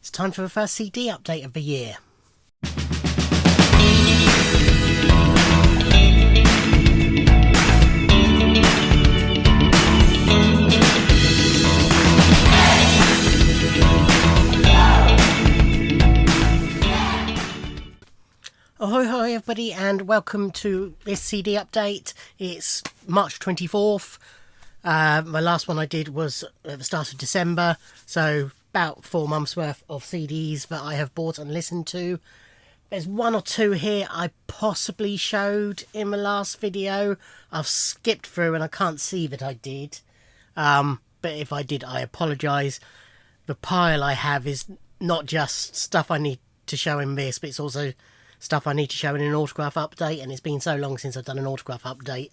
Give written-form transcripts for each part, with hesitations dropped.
It's time for the first CD update of the year. Ahoy hoy everybody, and welcome to this CD update. It's March 24th. My last one I did was at the start of December, so about 4 months worth of CDs that I have bought and listened to. There's one or two here I possibly showed in the last video. I've skipped through and I can't see that I did. But if I did, I apologise. The pile I have is not just stuff I need to show in this, but it's also stuff I need to show in an autograph update, and it's been so long since I've done an autograph update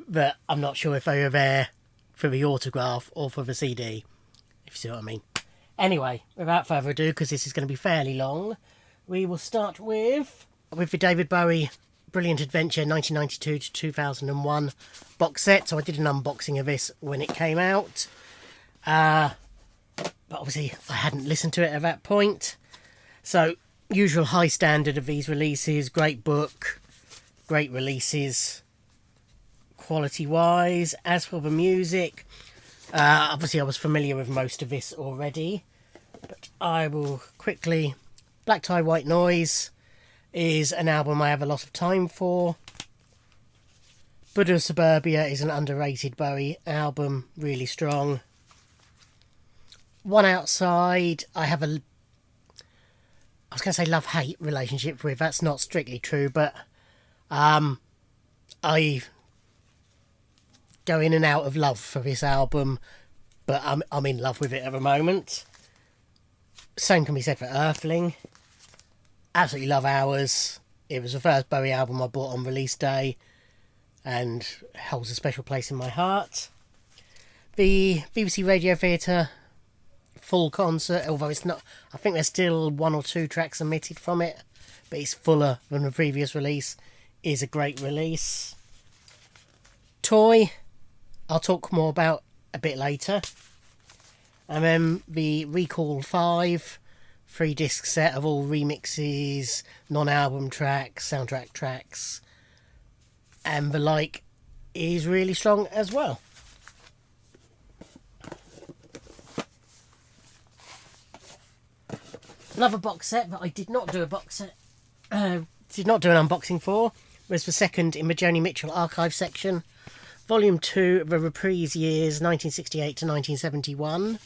that I'm not sure if they were there for the autograph or for the CD, if you see what I mean. Anyway, without further ado, because this is going to be fairly long, we will start with the David Bowie Brilliant Adventure 1992 to 2001 box set. So I did an unboxing of this when it came out, but obviously I hadn't listened to it at that point. So usual high standard of these releases, great book, great releases quality wise. As for the music, obviously I was familiar with most of this already, but I will quickly. Black Tie White Noise is an album I have a lot of time for. Buddha of Suburbia is an underrated Bowie album, really strong. One Outside I have I was going to say love-hate relationship with. That's not strictly true, but I go in and out of love for this album, but I'm in love with it at the moment. Same can be said for Earthling. Absolutely love Hours. It was the first Bowie album I bought on release day and holds a special place in my heart. The BBC Radio Theatre full concert, although it's not, I think there's still 1 or 2 tracks omitted from it, but it's fuller than the previous release, is a great release. Toy, I'll talk more about a bit later. And then the Recall 5 3-disc set of all remixes, non-album tracks, soundtrack tracks, and the like is really strong as well. Another box set that I did not do an unboxing for was the second in the Joni Mitchell archive section, Volume 2, The Reprise Years 1968 to 1971.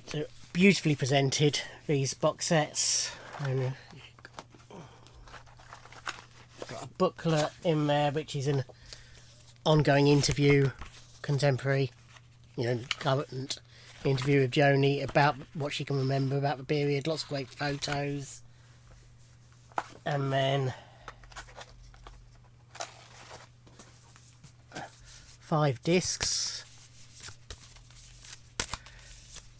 So beautifully presented, these box sets. And got a booklet in there which is an ongoing interview, contemporary, current interview with Joni about what she can remember about the period. Lots of great photos. And then 5 discs.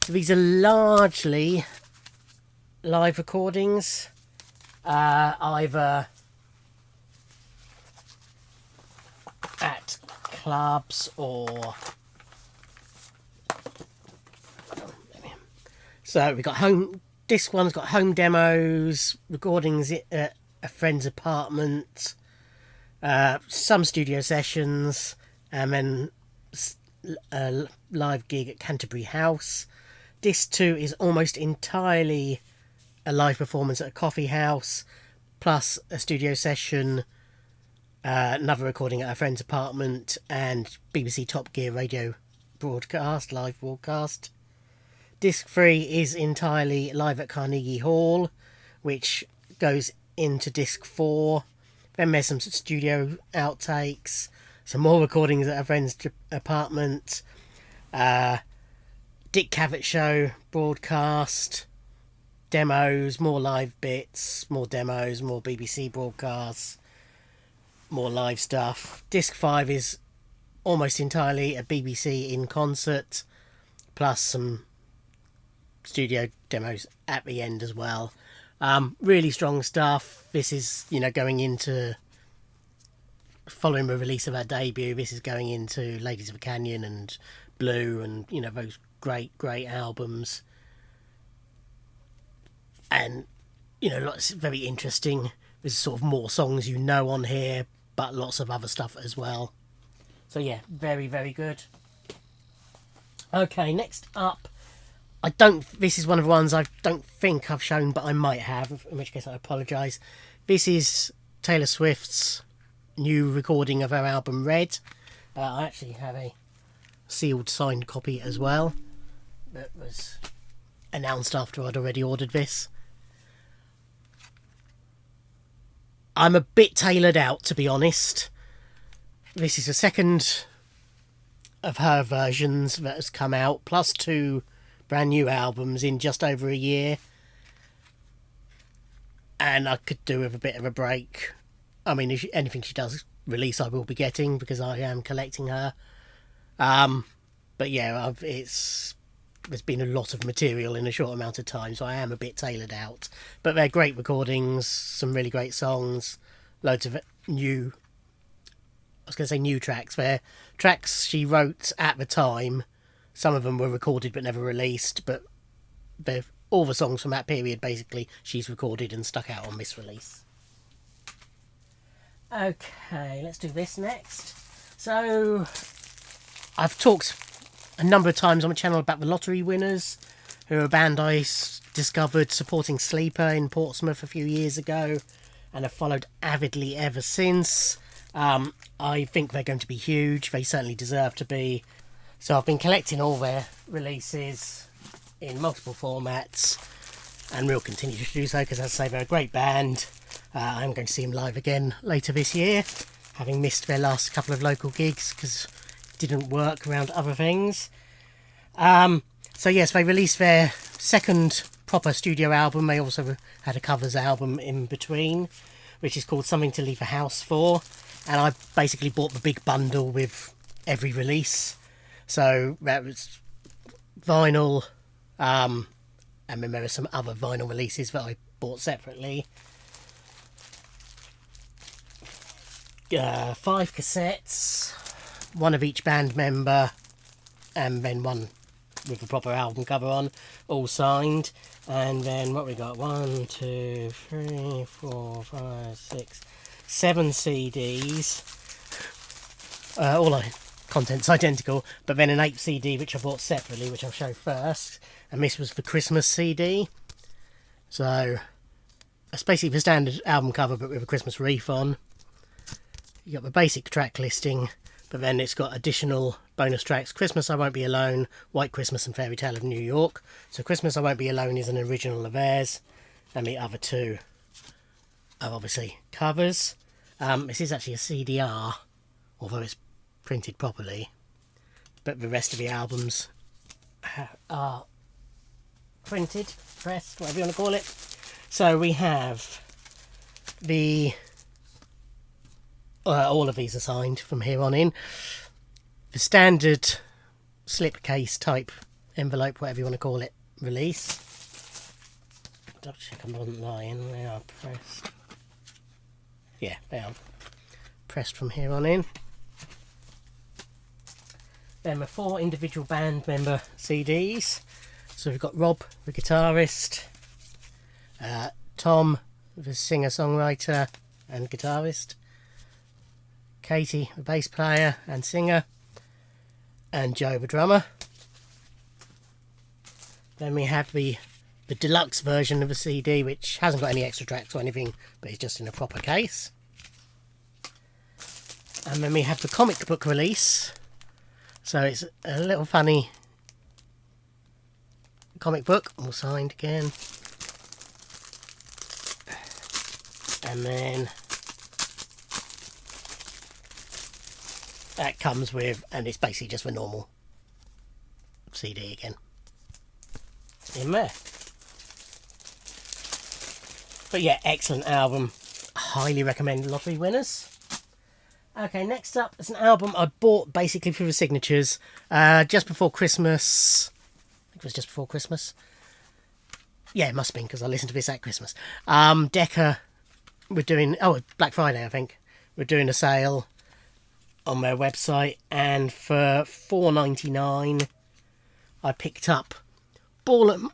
These are largely live recordings, either at clubs or. So we've got disc one's got home demos, recordings at a friend's apartment, some studio sessions, and then a live gig at Canterbury House. Disc 2 is almost entirely a live performance at a coffee house, plus a studio session, another recording at a friend's apartment, and BBC Top Gear radio broadcast, live broadcast. Disc 3 is entirely live at Carnegie Hall, which goes into Disc 4. Then there's some studio outtakes, some more recordings at a friend's apartment, Dick Cavett Show broadcast, demos, more live bits, more demos, more BBC broadcasts, more live stuff. Disc 5 is almost entirely a BBC in concert, plus some studio demos at the end as well. Really strong stuff. This is, going into, following the release of our debut, this is going into Ladies of the Canyon and Blue and, those great albums. And, you know, lots very interesting. There's sort of more songs you know on here, but lots of other stuff as well. So yeah, very, very good. Okay, next up, this is one of the ones I don't think I've shown, but I might have, in which case I apologise. This is Taylor Swift's new recording of her album Red. I actually have a sealed signed copy as well that was announced after I'd already ordered this. I'm a bit tailored out, to be honest. This is the second of her versions that has come out, plus 2 brand new albums in just over a year. And I could do with a bit of a break. I mean, anything she does release I will be getting, because I am collecting her. But yeah, there's been a lot of material in a short amount of time, so I am a bit tailored out. But they're great recordings, some really great songs, loads of new tracks. They're tracks she wrote at the time. Some of them were recorded but never released, but all the songs from that period, basically, she's recorded and stuck out on this release. Okay, let's do this next. So, I've talked a number of times on the channel about the Lottery Winners, who are a band I discovered supporting Sleeper in Portsmouth a few years ago, and have followed avidly ever since. I think they're going to be huge. They certainly deserve to be. So I've been collecting all their releases in multiple formats, and will continue to do so, because, as I say, they're a great band. I'm going to see them live again later this year, having missed their last couple of local gigs because didn't work around other things. So yes, they released their second proper studio album. They also had a covers album in between, which is called Something to Leave the House For, and I basically bought the big bundle with every release. So that was vinyl, and then there were some other vinyl releases that I bought separately. 5 cassettes, one of each band member, and then one with a proper album cover on, all signed. And then what we got? 1, 2, 3, 4, 5, 6, 7 CDs. All content's identical, but then an 8th CD which I bought separately, which I'll show first. And this was the Christmas CD. So it's basically the standard album cover, but with a Christmas wreath on. You got the basic track listing, but then it's got additional bonus tracks: Christmas I Won't Be Alone, White Christmas and Fairy Tale of New York. So Christmas I Won't Be Alone is an original of theirs, and the other 2 are obviously covers. This is actually a CDR, although it's printed properly, but the rest of the albums are printed, pressed, whatever you want to call it. So we have all of these are signed from here on in. The standard slipcase type envelope, whatever you want to call it, release. Double check I'm not lying. They are pressed. Yeah, they are pressed from here on in. Then the 4 individual band member CDs. So we've got Rob, the guitarist, Tom, the singer-songwriter and guitarist, Katie, the bass player and singer, and Joe, the drummer. Then we have the deluxe version of the CD, which hasn't got any extra tracks or anything, but it's just in a proper case. And then we have the comic book release. So it's a little funny comic book, all signed again. And then that comes with, and it's basically just a normal CD again in there. But yeah, excellent album. Highly recommend Lottery Winners. Okay, next up is an album I bought basically for the signatures just before Christmas. I think it was just before Christmas. Yeah, it must have been, because I listened to this at Christmas. Decca were doing, Black Friday I think, we're doing a sale on their website, and for $4.99 I picked up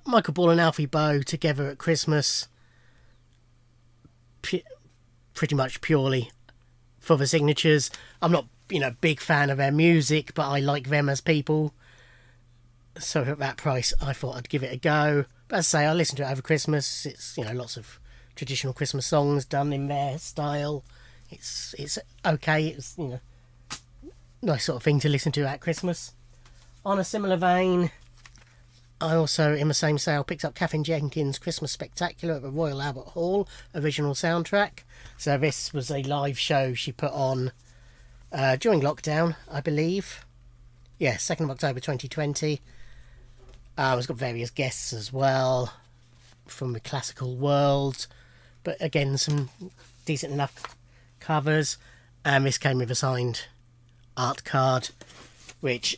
Michael Ball and Alfie Boe together at Christmas, pretty much purely for the signatures. I'm not, big fan of their music, but I like them as people. So at that price, I thought I'd give it a go. But as I say, I listened to it over Christmas. It's, lots of traditional Christmas songs done in their style. It's okay. It's, nice sort of thing to listen to at Christmas. On a similar vein, I also, in the same sale, picked up Catherine Jenkins' Christmas Spectacular at the Royal Albert Hall, original soundtrack. So this was a live show she put on during lockdown, I believe. Yeah, 2nd of October 2020. It's got various guests as well from the classical world. But again, some decent enough covers. And this came with a signed art card, which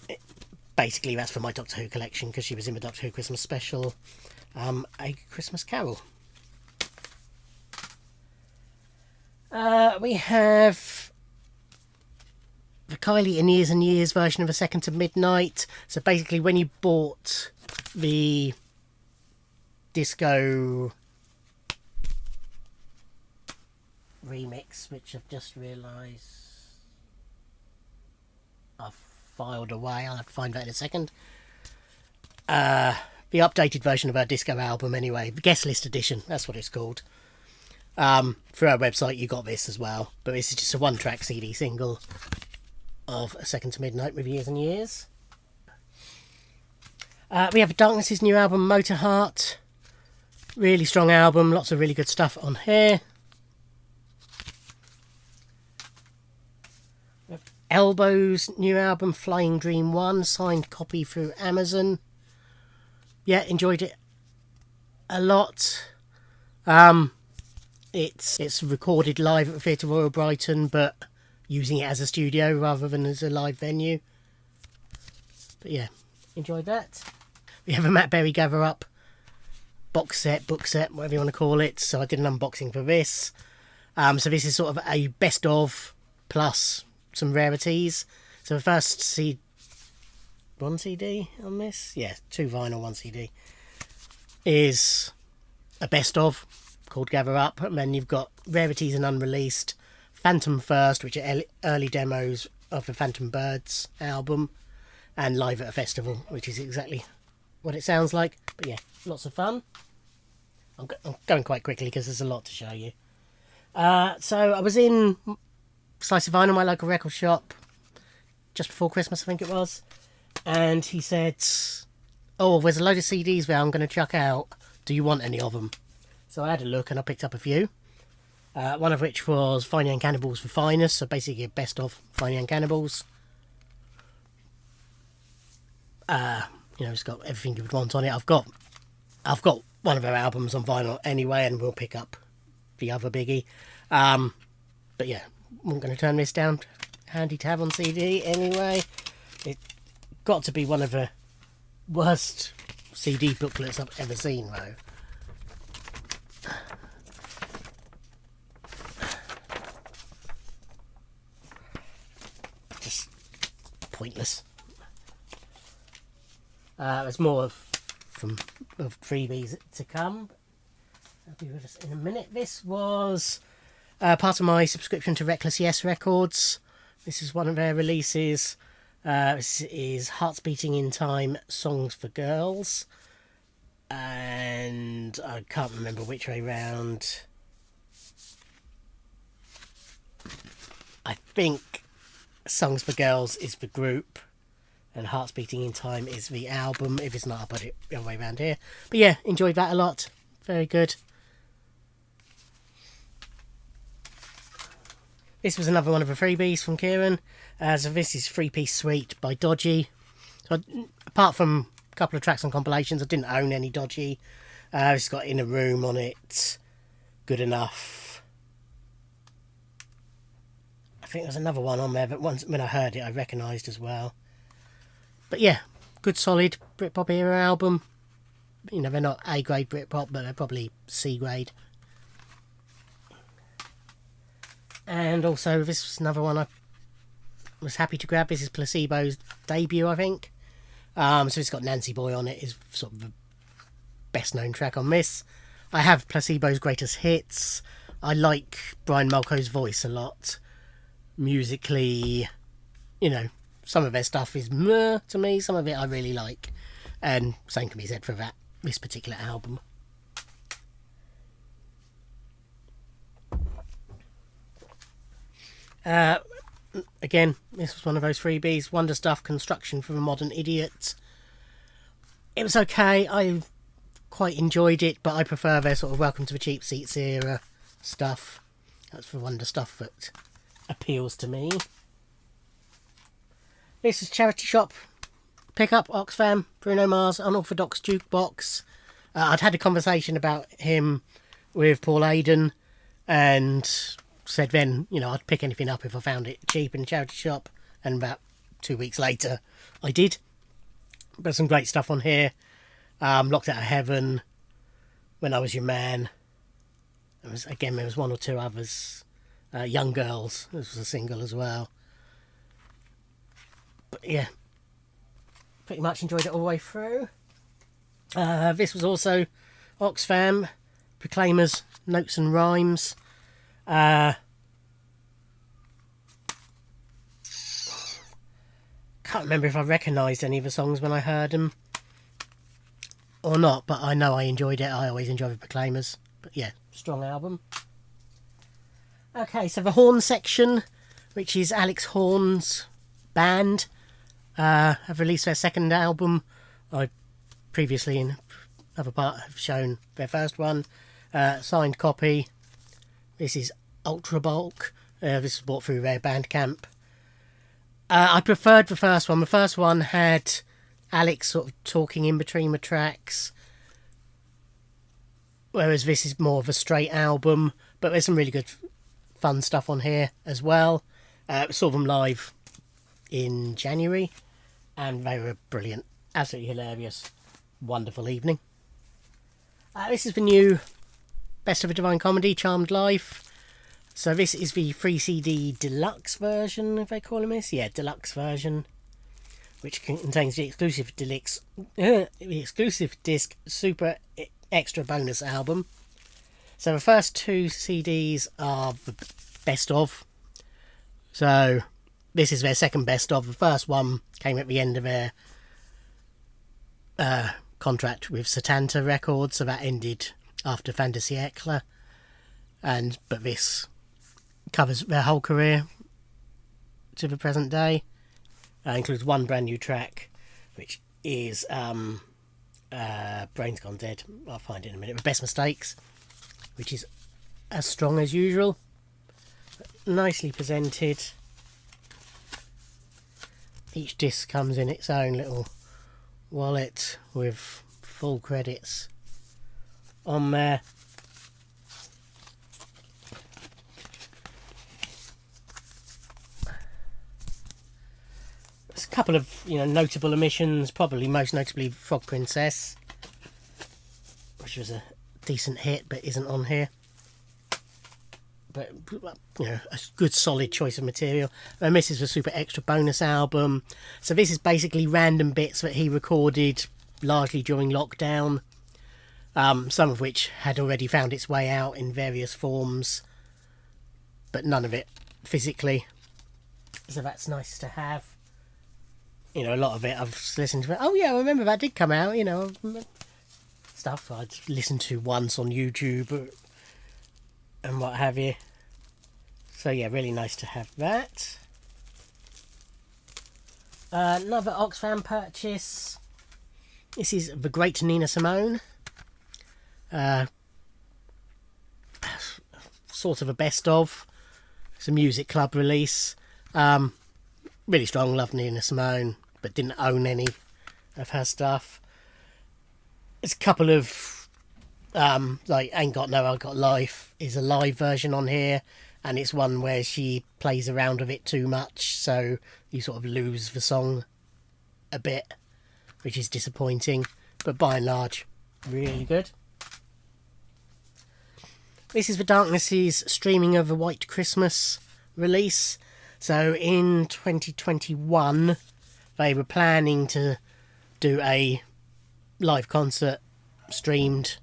basically that's for my Doctor Who collection because she was in the Doctor Who Christmas special, A Christmas Carol. We have the Kylie in Years and Years version of A Second to Midnight. So basically when you bought the disco remix, which I've just realised I've filed away, I'll have to find that in a second. The updated version of our disco album anyway, the guest list edition, that's what it's called. Through our website you got this as well, but this is just a one-track CD single of A Second to Midnight with Years and Years. We have Darkness's new album Motorheart, really strong album, lots of really good stuff on here. Elbow's new album Flying Dream 1, signed copy through Amazon. Yeah, enjoyed it a lot. It's recorded live at the Theatre Royal Brighton, but using it as a studio rather than as a live venue. But yeah, enjoyed that. We have a Matt Berry Gather Up box set, book set, whatever you want to call it. So I did an unboxing for this. So this is sort of a best of plus some rarities. So the first one CD on this, yeah, 2 vinyl, 1 CD, is a best of called Gather Up, and then you've got rarities and unreleased, Phantom First, which are early demos of the Phantom Birds album, and Live at a Festival, which is exactly what it sounds like. But yeah, lots of fun. I'm going quite quickly because there's a lot to show you. So I was in Slice of Vinyl, my local record shop, just before Christmas I think it was, and he said, oh, there's a load of CDs there I'm going to chuck out, do you want any of them? So I had a look and I picked up a few, one of which was Fine Young Cannibals for Finest, so basically a best of Fine Young Cannibals. It's got everything you would want on it. I've got one of their albums on vinyl anyway, and we'll pick up the other biggie. But yeah, I'm going to turn this down. Handy to have on CD anyway. It got to be one of the worst CD booklets I've ever seen, though. Just pointless. There's more of freebies to come. I'll be with us in a minute. This was part of my subscription to Reckless Yes Records. This is one of their releases. This is Hearts Beating in Time, Songs for Girls. And I can't remember which way round. I think Songs for Girls is the group, and Hearts Beating in Time is the album. If it's not, I'll put it the other way around here. But yeah, enjoyed that a lot. Very good. This was another one of the freebies from Kieran. So this is 3-piece suite by Dodgy. So apart from a couple of tracks on compilations, I didn't own any Dodgy. It's got In a Room on it. Good Enough. I think there's another one on there, but once when I heard it, I recognised as well. But yeah, good solid Britpop era album. They're not A-grade Britpop, but they're probably C-grade. And also, this was another one I was happy to grab. This is Placebo's debut, I think. So it's got Nancy Boy on it, is sort of the best known track on this. I have Placebo's Greatest Hits. I like Brian Malco's voice a lot. Musically, some of their stuff is meh to me, some of it I really like. And same can be said for this particular album. Again, this was one of those freebies. Wonder Stuff, Construction for a Modern Idiot. It was okay. I quite enjoyed it, but I prefer their sort of Welcome to the Cheap Seats era stuff. That's the Wonder Stuff that appeals to me. This is Charity Shop Pickup, Oxfam, Bruno Mars, Unorthodox Jukebox. I'd had a conversation about him with Paul Aidan and said then, I'd pick anything up if I found it cheap in a charity shop. And about 2 weeks later, I did. But some great stuff on here. Locked Out of Heaven, When I Was Your Man. There was one or two others. Young Girls, this was a single as well. But yeah, pretty much enjoyed it all the way through. This was also Oxfam, Proclaimers, Notes and Rhymes. Can't remember if I recognised any of the songs when I heard them or not, but I know I enjoyed it. I always enjoy the Proclaimers. But yeah, strong album. Okay, so the Horn section, which is Alex Horn's band, have released their second album. I previously in another part have shown their first one. Signed copy. This is Ultra Bulk. This was bought through their Bandcamp. I preferred the first one. The first one had Alex sort of talking in between the tracks, whereas this is more of a straight album, but there's some really good fun stuff on here as well. Saw them live in January, and they were brilliant. Absolutely hilarious. Wonderful evening. This is the new Best of a Divine Comedy, Charmed Life. So this is the 3 CD deluxe version, if they call it this. Yeah, deluxe version, which contains the exclusive disc super extra bonus album. So the first 2 CDs are the best of. So this is their second best of. The first one came at the end of their contract with Satanta Records, so that ended after Fin de Siècle. But this covers their whole career to the present day. Includes one brand new track, which is Brain's Gone Dead. I'll find it in a minute. With Best Mistakes, which is as strong as usual. Nicely presented. Each disc comes in its own little wallet with full credits on there. There's a couple of notable omissions, probably most notably Frog Princess, which was a decent hit but isn't on here. But a good solid choice of material. And this is a super extra bonus album. So this is basically random bits that he recorded largely during lockdown. Some of which had already found its way out in various forms, but none of it physically. So that's nice to have. A lot of it I've listened to. Oh yeah, I remember that did come out. Stuff I'd listened to once on YouTube and what have you. So yeah, really nice to have that. Another Oxfam purchase. This is The Great Nina Simone. Sort of a best of. It's a music club release. Really strong, love Nina Simone, but didn't own any of her stuff. There's a couple of Ain't Got No, I Got Life is a live version on here, and it's one where she plays around with it too much, so you sort of lose the song a bit, which is disappointing, but by and large, really good. This is The Darkness's Streaming Over White Christmas release. So in 2021, they were planning to do a live concert streamed.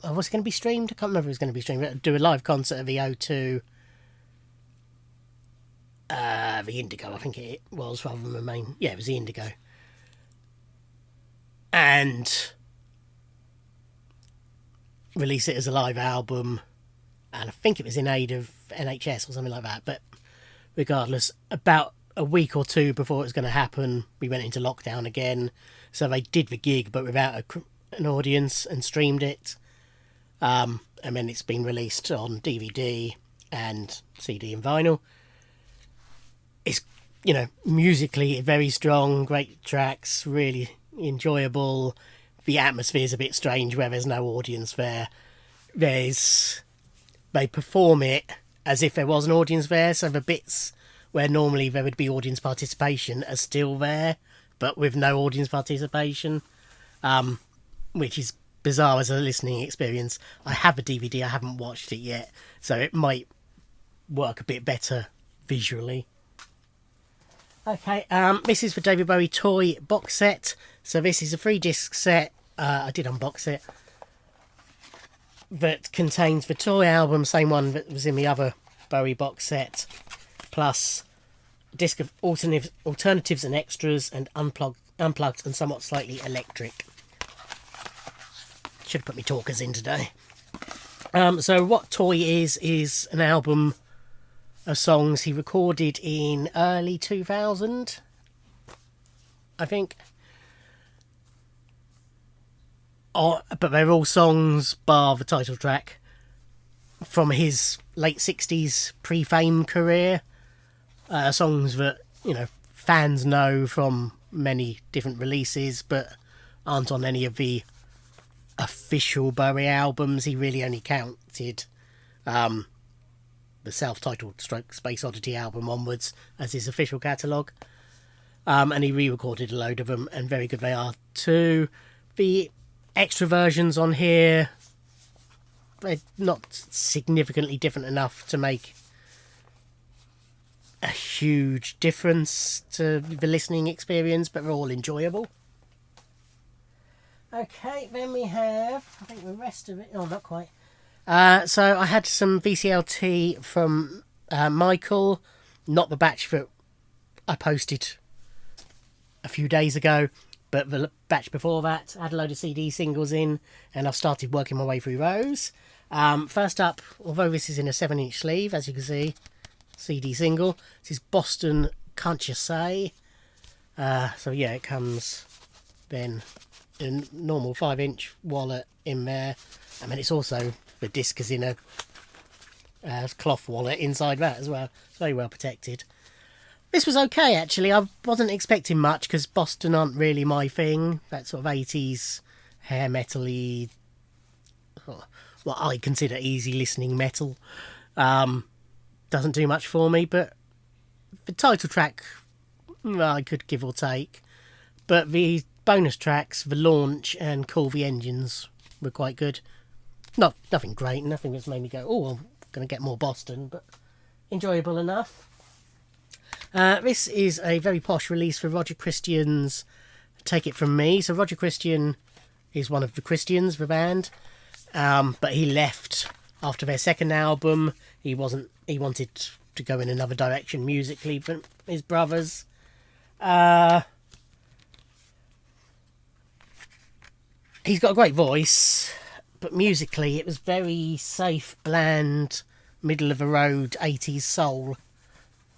Oh, was it going to be streamed? I can't remember if it was going to be streamed. But do a live concert at the O2. The Indigo, I think it was, rather than the main. Yeah, it was the Indigo. And release it as a live album. And I think it was in aid of NHS or something like that. But regardless, about a week or two before it was going to happen, we went into lockdown again. So they did the gig, but without an audience, and streamed it. And then it's been released on DVD and CD and vinyl. It's, musically very strong, great tracks, really enjoyable. The atmosphere's a bit strange where there's no audience there. They perform it as if there was an audience there, so the bits where normally there would be audience participation are still there, but with no audience participation, which is bizarre as a listening experience. I have a DVD, I haven't watched it yet, so it might work a bit better visually. Okay, this is the David Bowie toy box set. So this is a 3-disc set. I did unbox it. That contains the toy album, same one that was in the other Bowie box set, plus a disc of alternatives and extras, and unplugged and somewhat slightly electric. Should have put my talkers in today. So what Toy is an album of songs he recorded in early 2000, I think. But they're all songs, bar the title track, from his late 60s pre-fame career. Songs that, fans know from many different releases, but aren't on any of the official Bowie albums. He really only counted the self-titled stroke Space Oddity album onwards as his official catalogue. And he re-recorded a load of them, and very good they are too. The extra versions on here, they're not significantly different enough to make a huge difference to the listening experience, but they're all enjoyable. Okay, then we have, I think the rest of it, not quite. So I had some VCLT from Michael, not the batch that I posted a few days ago, but the batch before that. I had a load of CD singles in, and I've started working my way through those. First up, although this is in a 7-inch sleeve, as you can see, CD single, this is Boston Can't You Say. So yeah, it comes then in a normal 5-inch wallet in there, and then it's also, the disc is in a cloth wallet inside that as well. It's very well protected. This was okay, actually. I wasn't expecting much, because Boston aren't really my thing. That sort of 80s hair metal-y, what I consider easy listening metal. Doesn't do much for me, but the title track, I could give or take. But the bonus tracks, The Launch and Cool the Engines, were quite good. Nothing great, nothing that's made me go, oh, I'm going to get more Boston, but enjoyable enough. This is a very posh release for Roger Christian's Take It From Me. So Roger Christian is one of the Christians, the band, but he left after their second album. He wanted to go in another direction musically than his brothers. He's got a great voice, but musically it was very safe, bland, middle of the road 80s soul,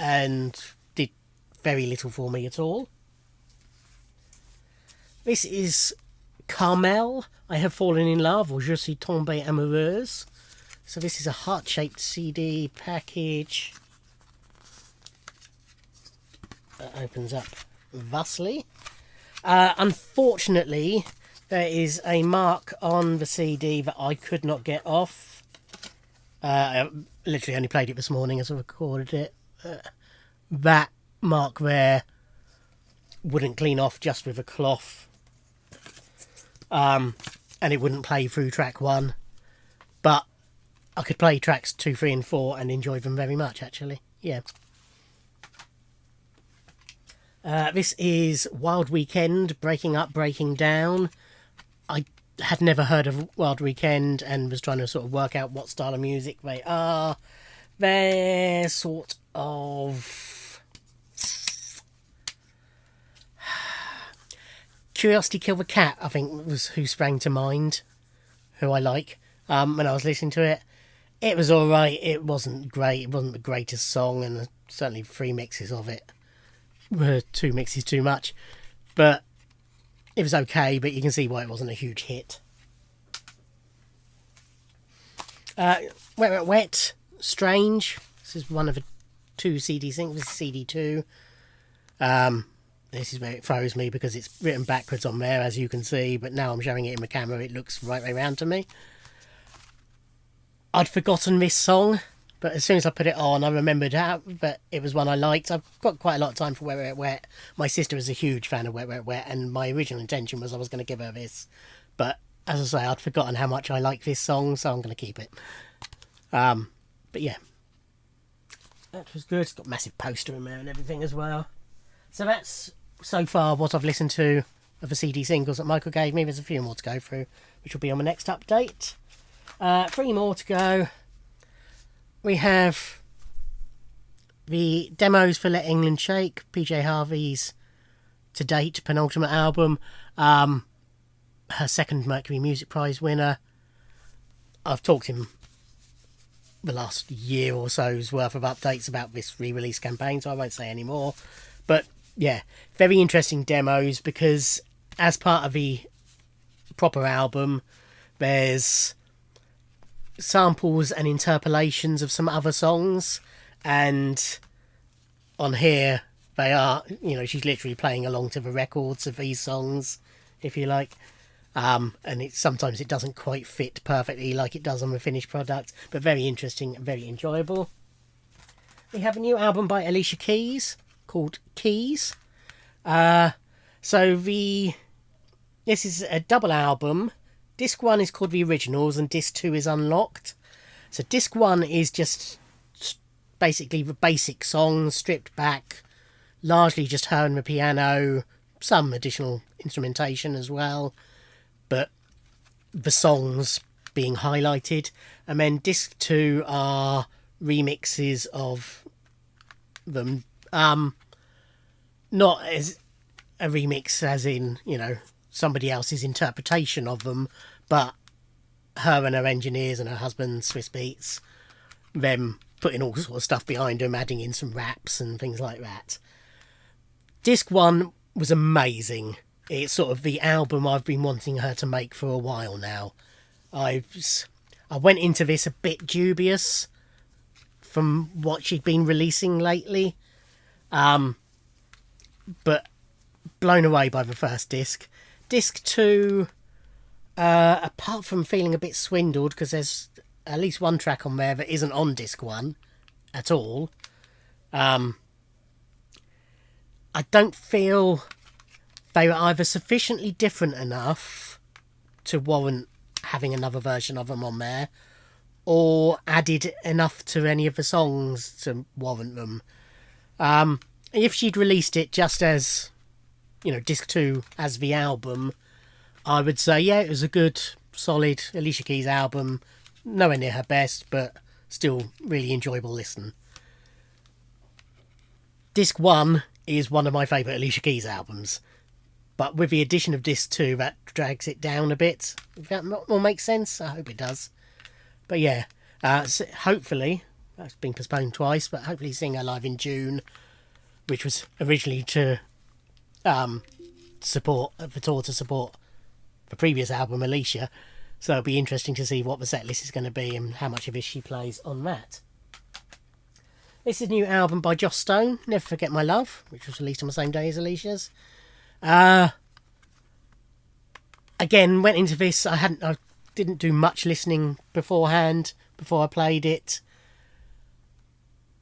and did very little for me at all. This is Carmel, I Have Fallen in Love, or Je suis tombée amoureuse. So this is a heart-shaped CD package that opens up thusly. Unfortunately, there is a mark on the CD that I could not get off. I literally only played it this morning as I recorded it. That mark there wouldn't clean off just with a cloth. And it wouldn't play through track 1. But I could play tracks 2, 3 and 4 and enjoy them very much, actually. Yeah. This is Wild Weekend, Breaking Up, Breaking Down. I had never heard of Wild Weekend and was trying to sort of work out what style of music they are. They're sort of... Curiosity Kill the Cat, I think, was who sprang to mind, who I like, when I was listening to it. It was alright, it wasn't great, it wasn't the greatest song, and certainly 3 mixes of it were 2 mixes too much. But it was okay, but you can see why it wasn't a huge hit. Wet, Wet, Wet, Strange. This is one of the 2 CD things. This is CD 2. This is where it throws me because it's written backwards on there, as you can see, but now I'm showing it in the camera, it looks right way round to me. I'd forgotten this song, but as soon as I put it on, I remembered that it was one I liked. I've got quite a lot of time for Wet, Wet, Wet. My sister is a huge fan of Wet, Wet, Wet, and my original intention was I was going to give her this. But, as I say, I'd forgotten how much I like this song, so I'm going to keep it. But yeah. That was good. It's got a massive poster in there and everything as well. So that's, so far, what I've listened to of the CD singles that Michael gave me. There's a few more to go through, which will be on the next update. 3 more to go. We have the demos for Let England Shake, PJ Harvey's to date penultimate album, her 2nd Mercury Music Prize winner. I've talked in the last year or so's worth of updates about this re-release campaign, so I won't say any more. But yeah, very interesting demos because as part of the proper album, there's samples and interpolations of some other songs, and on here they are, she's literally playing along to the records of these songs, if you like, and sometimes it doesn't quite fit perfectly like it does on the finished product, but very interesting and very enjoyable. We have a new album by Alicia Keys called Keys. This is a double album. Disc 1 is called The Originals and Disc 2 is Unlocked. So Disc 1 is just basically the basic songs stripped back, largely just her and the piano, some additional instrumentation as well, but the songs being highlighted. And then Disc 2 are remixes of them. Not as a remix as in, somebody else's interpretation of them, but her and her engineers and her husband, Swiss Beats, them putting all sort of stuff behind them, adding in some raps and things like that. Disc 1 was amazing. It's sort of the album I've been wanting her to make for a while now. I went into this a bit dubious from what she'd been releasing lately, but blown away by the first disc. Disc 2, apart from feeling a bit swindled because there's at least one track on there that isn't on Disc 1 at all, I don't feel they were either sufficiently different enough to warrant having another version of them on there, or added enough to any of the songs to warrant them. If she'd released it just as, Disc 2 as the album, I would say, yeah, it was a good, solid Alicia Keys album. Nowhere near her best, but still really enjoyable listen. Disc 1 is one of my favourite Alicia Keys albums, but with the addition of Disc 2, that drags it down a bit. If that all makes sense, I hope it does. But yeah, so hopefully, that's been postponed twice, but hopefully seeing her live in June, which was originally to support the tour to support the previous album, Alicia. So it'll be interesting to see what the set list is going to be and how much of it she plays on that. This is a new album by Joss Stone, Never Forget My Love, which was released on the same day as Alicia's. Again, went into this, I didn't do much listening beforehand, before I played it.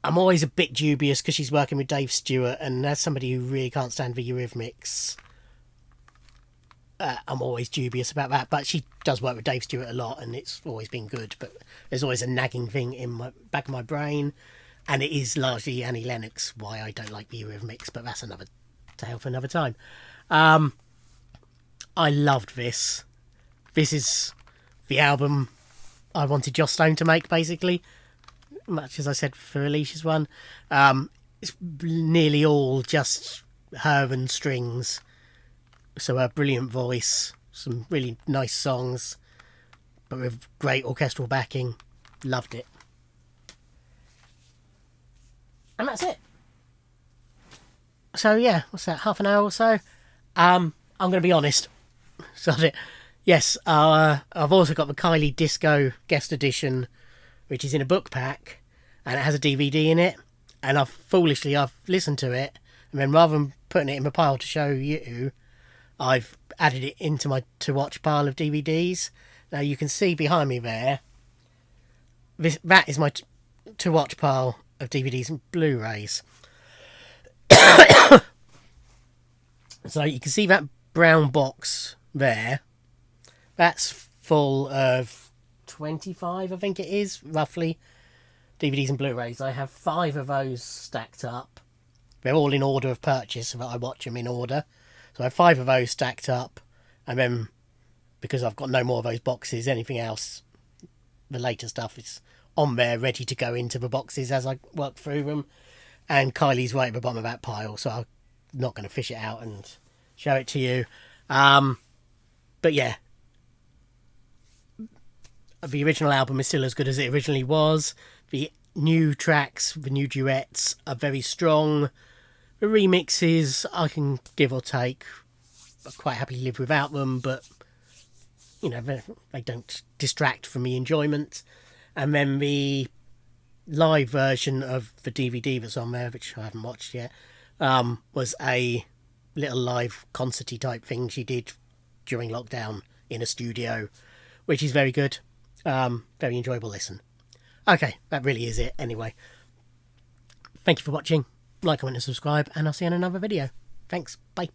I'm always a bit dubious because she's working with Dave Stewart, and as somebody who really can't stand the Eurythmics, I'm always dubious about that. But she does work with Dave Stewart a lot, and it's always been good. But there's always a nagging thing in my back of my brain, and it is largely Annie Lennox why I don't like the Eurythmics, but that's another tale for another time. I loved this. This is the album I wanted Joss Stone to make, basically, much as I said for Alicia's one. It's nearly all just her and strings, so her brilliant voice, some really nice songs, but with great orchestral backing. Loved it. And that's it. So yeah, what's that, half an hour or so? I'm going to be honest. Yes, I've also got the Kylie Disco guest edition, which is in a book pack, and it has a DVD in it. And I've listened to it, and then rather than putting it in my pile to show you, I've added it into my to watch pile of DVDs. Now you can see behind me there. That is my to watch pile of DVDs and Blu-rays. So you can see that brown box there. That's full of 25, I think it is, roughly, DVDs and Blu-rays. I have 5 of those stacked up. They're all in order of purchase, so that I watch them in order. So I have 5 of those stacked up, and then, because I've got no more of those boxes, anything else, the later stuff is on there, ready to go into the boxes as I work through them. And Kylie's right at the bottom of that pile, so I'm not going to fish it out and show it to you. But yeah, the original album is still as good as it originally was. The new tracks, the new duets are very strong. The remixes, I can give or take. I quite happily live without them, but you know, they don't distract from the enjoyment. And then the live version of the DVD that's on there, which I haven't watched yet, was a little live concerty type thing she did during lockdown in a studio, which is very good. Very enjoyable listen. Okay, that really is it anyway. Thank you for watching. Like, comment and subscribe, and I'll see you in another video. Thanks, bye.